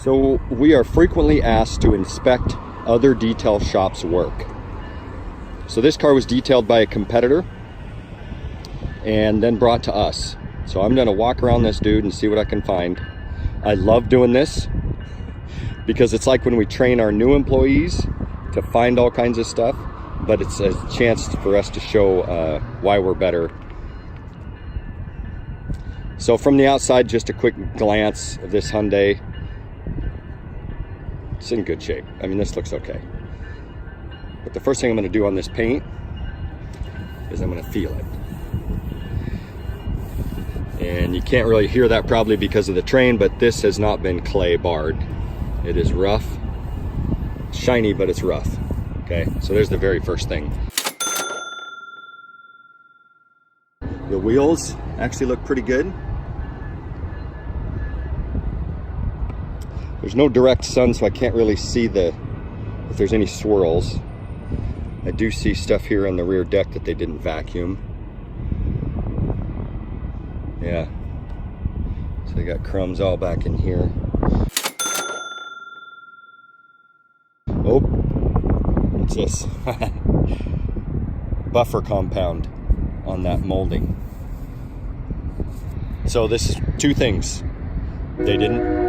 So we are frequently asked to inspect other detail shops' work. So this car was detailed by a competitor and then brought to us. So I'm gonna walk around this dude and see what I can find. I love doing this because it's like when we train our new employees to find all kinds of stuff, but it's a chance for us to show why we're better. So from the outside, just a quick glance of this Hyundai. It's in good shape. I mean, this looks okay. But the first thing I'm gonna do on this paint is I'm gonna feel it. And you can't really hear that probably because of the train, but this has not been clay barred. It is rough, shiny, but it's rough. Okay, so there's the very first thing. The wheels actually look pretty good. There's no direct sun, so I can't really see if there's any swirls. I do see stuff here on the rear deck that they didn't vacuum. Yeah. So they got crumbs all back in here. Oh, what's this? Buffer compound on that molding. So this is two things. They didn't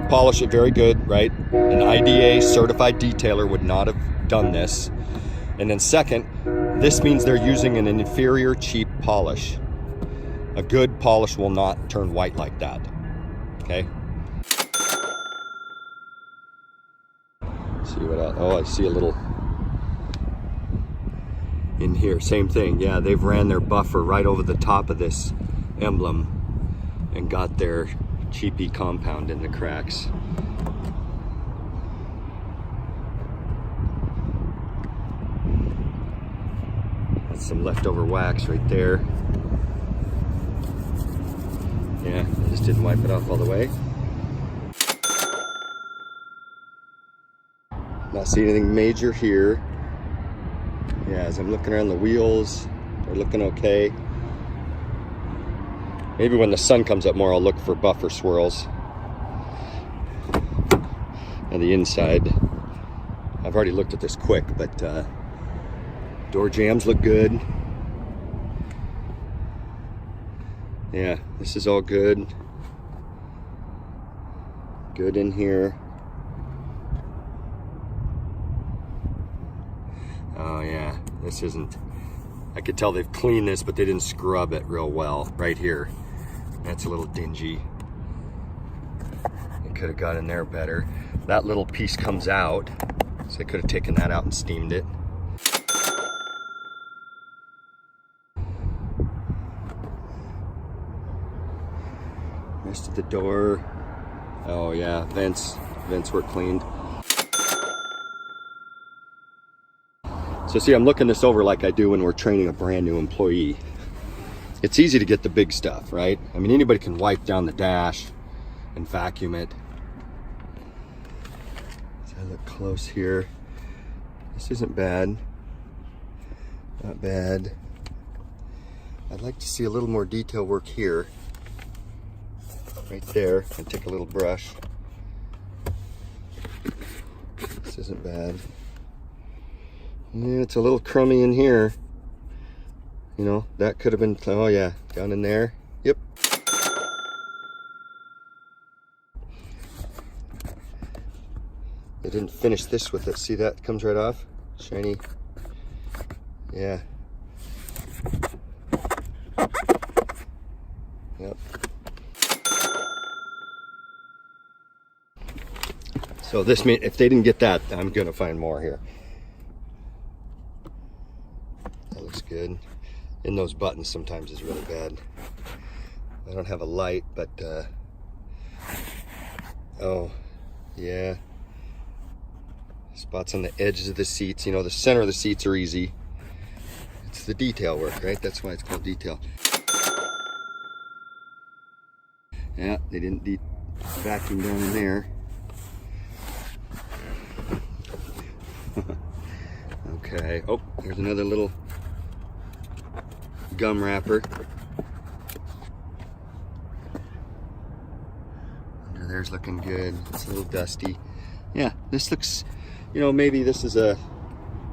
polish it very good, right? An IDA certified detailer would not have done this. And then second, this means they're using an inferior cheap polish. A good polish will not turn white like that, okay? See what I see a little in here, same thing. Yeah, they've ran their buffer right over the top of this emblem and got their cheapy compound in the cracks. That's some leftover wax right there. Yeah, I just didn't wipe it off all the way. Not seeing anything major here. Yeah, as I'm looking around the wheels, they're looking okay. Maybe when the sun comes up more, I'll look for buffer swirls. And the inside, I've already looked at this quick, but door jambs look good. Yeah, this is all good. Good in here. Oh yeah, this isn't, I could tell they've cleaned this, but they didn't scrub it real well right here. That's a little dingy. It could have got in there better. That little piece comes out, so I could have taken that out and steamed it. Rest of the door. Oh yeah, vents were cleaned. So see, I'm looking this over like I do when we're training a brand new employee. It's easy to get the big stuff, right? I mean, anybody can wipe down the dash and vacuum it. So I look close here. This isn't bad. Not bad. I'd like to see a little more detail work here. Right there. And take a little brush. This isn't bad. Yeah, it's a little crummy in here. You know, that could have been, oh yeah, down in there. Yep. They didn't finish this with it. See, that comes right off. Shiny. Yeah. Yep. So this means if they didn't get that, I'm gonna find more here. That looks good. In those buttons sometimes is really bad. I don't have a light, but oh yeah, spots on the edges of the seats. You know, the center of the seats are easy. It's the detail work, right? That's why it's called detail. Yeah, they didn't vacuum down in there. Okay, oh, there's another little gum wrapper under Hair's looking good. It's a little dusty. Yeah, this looks, you know, maybe this is a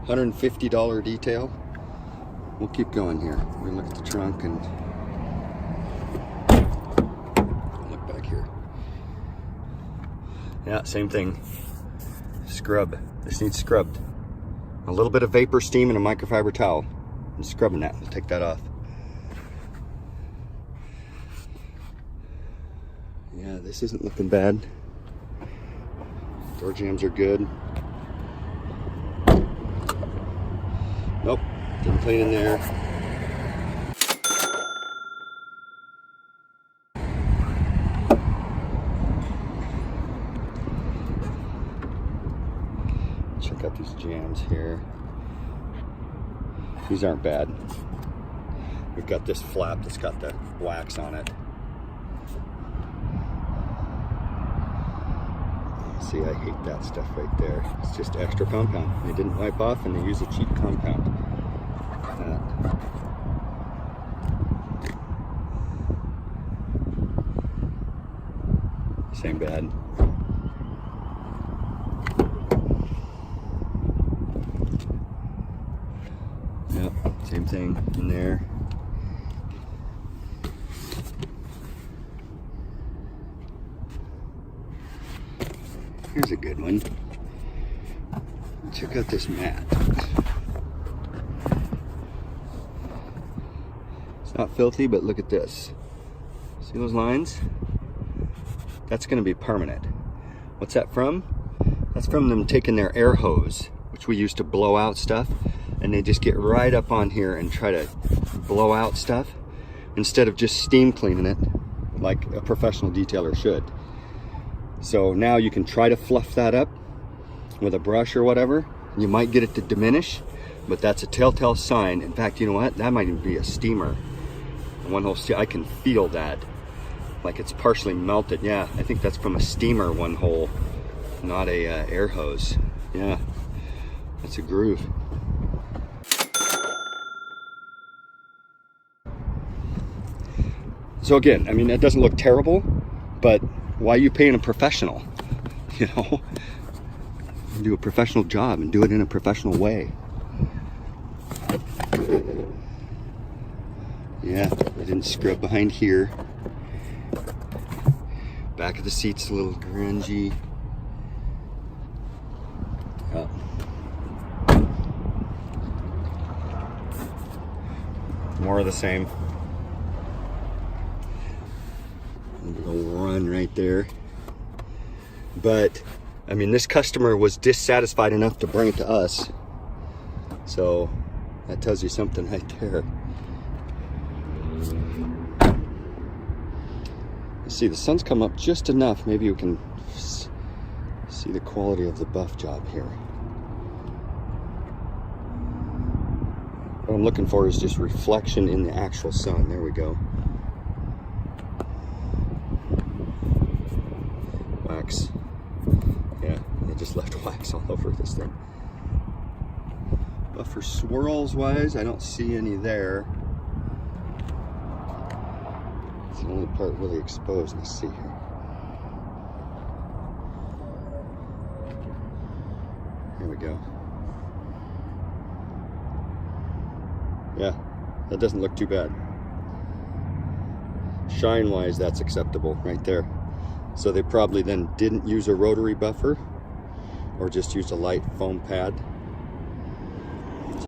$150 detail. We'll keep going here. We look at the trunk and look back here. Yeah, same thing. Scrub. This needs scrubbed. A little bit of vapor steam and a microfiber towel. I'm scrubbing that. We'll take that off. Yeah, this isn't looking bad. Door jambs are good. Nope, didn't clean in there. Check out these jambs here. These aren't bad. We've got this flap that's got the wax on it. See, I hate that stuff right there. It's just extra compound. They didn't wipe off and they use a cheap compound. Same bad. Yep, same thing in there. Here's a good one. Check out this mat. It's not filthy, but look at this. See those lines? That's going to be permanent. What's that from? That's from them taking their air hose, which we use to blow out stuff, and they just get right up on here and try to blow out stuff instead of just steam cleaning it like a professional detailer should. So now you can try to fluff that up with a brush or whatever. You might get it to diminish, but that's a telltale sign. In fact, you know what? That might even be a steamer. One hole, I can feel that, like it's partially melted. Yeah, I think that's from a steamer one hole, not a air hose. Yeah, that's a groove. So again, I mean, that doesn't look terrible, but why are you paying a professional? You know, do a professional job and do it in a professional way. Yeah, I didn't scrub behind here. Back of the seat's a little grungy. Oh. More of the same. A little run right there. But I mean, this customer was dissatisfied enough to bring it to us, so that tells you something right there. You see, the sun's come up just enough. Maybe you can see the quality of the buff job here. What I'm looking for is just reflection in the actual sun. There we go. Wax. Yeah, I just left wax all over this thing. But for swirls wise, I don't see any there. It's the only part really exposed. Let's see here. Here we go. Yeah, that doesn't look too bad. Shine wise, that's acceptable right there. So they probably then didn't use a rotary buffer or just used a light foam pad.